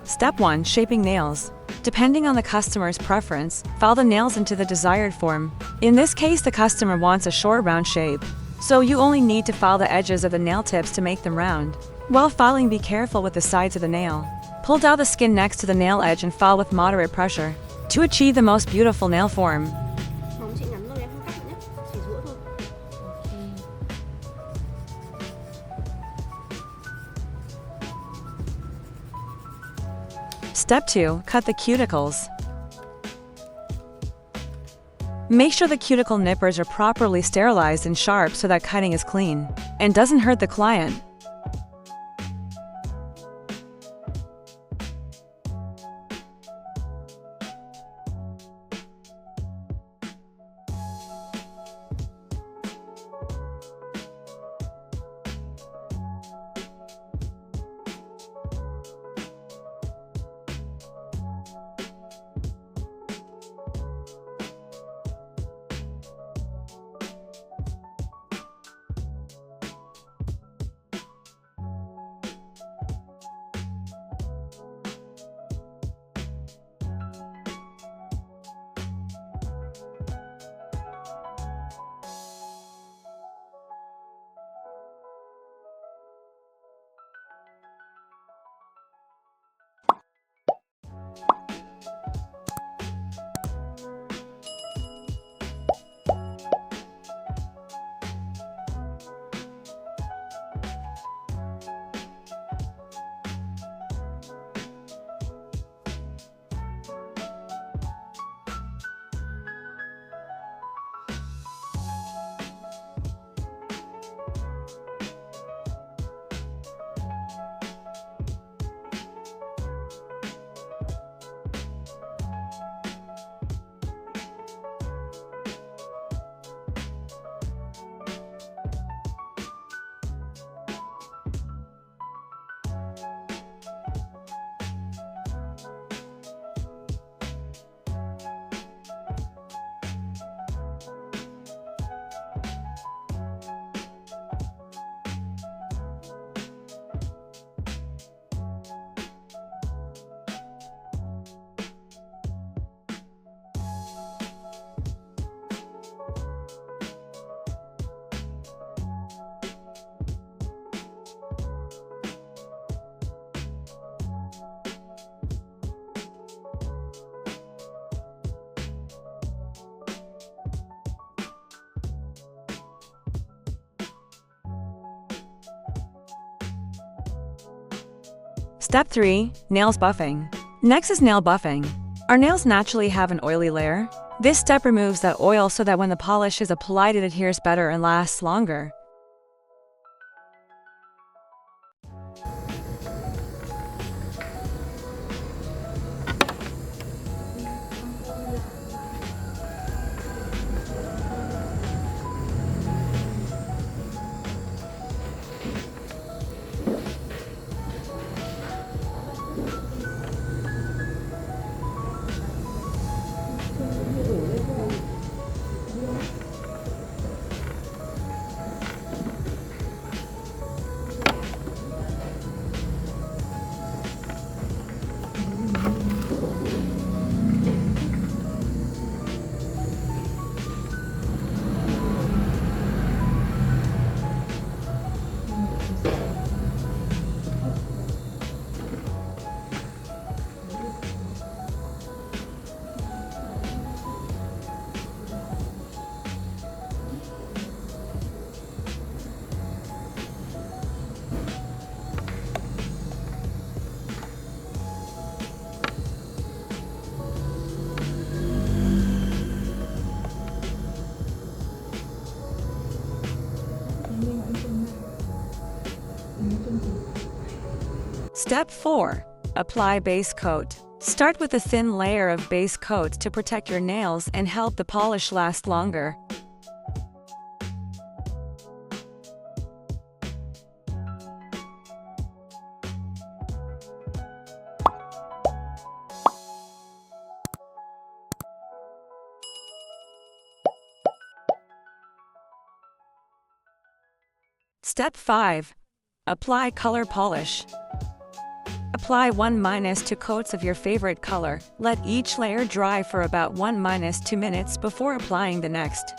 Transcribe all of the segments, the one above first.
Step 1. Shaping nails. Depending on the customer's preference, file the nails into the desired form. In this case, the customer wants a short round shape, so you only need to file the edges of the nail tips to make them round. While filing, be careful with the sides of the nail. Pull down the skin next to the nail edge and file with moderate pressure to achieve the most beautiful nail form. Móng chị ngắn thôi, em không cắt nữa nhé, chỉ rũa thôi. Step 2. Cut the cuticles. Make sure the cuticle nippers are properly sterilized and sharp so that cutting is clean and doesn't hurt the client. Step 3. Nails buffing. Next is nail buffing. Our nails naturally have an oily layer. This step removes that oil so that when the polish is applied, it adheres better and lasts longer. Step 4. Apply base coat. Start with a thin layer of base coat to protect your nails and help the polish last longer. Step 5. Apply color polish. Apply 1-2 coats of your favorite color. Let each layer dry for about 1-2 minutes before applying the next.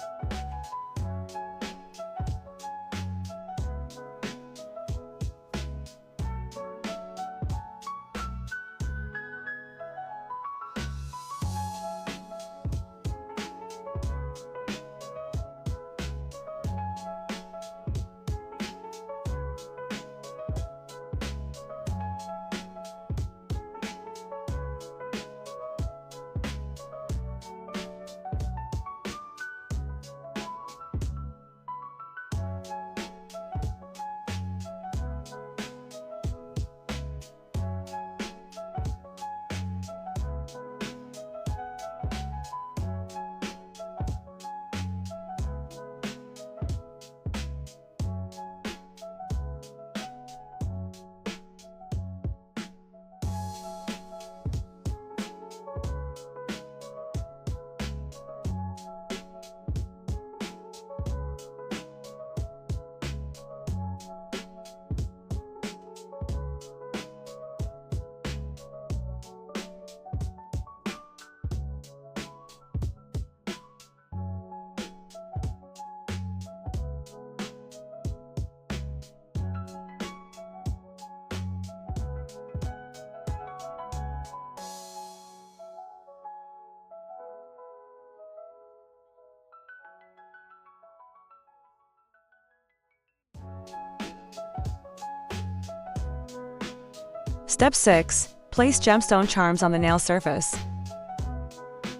Step 6. Place gemstone charms on the nail surface.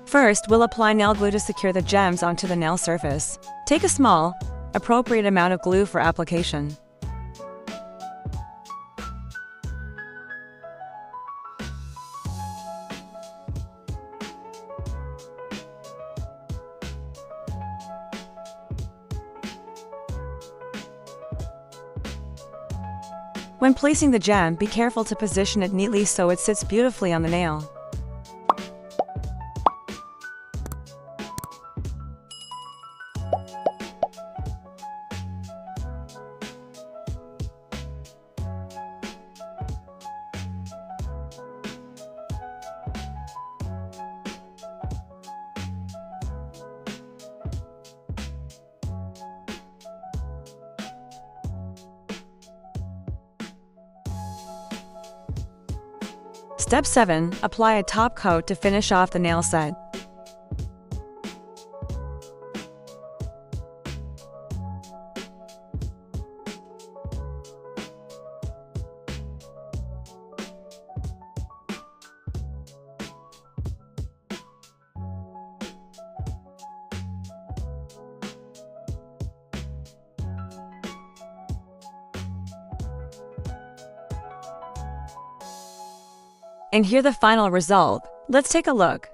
First, we'll apply nail glue to secure the gems onto the nail surface. Take a small, appropriate amount of glue for application. When placing the gem, be careful to position it neatly so it sits beautifully on the nail. Step 7. Apply a top coat to finish off the nail set. And here the final result. Let's take a look.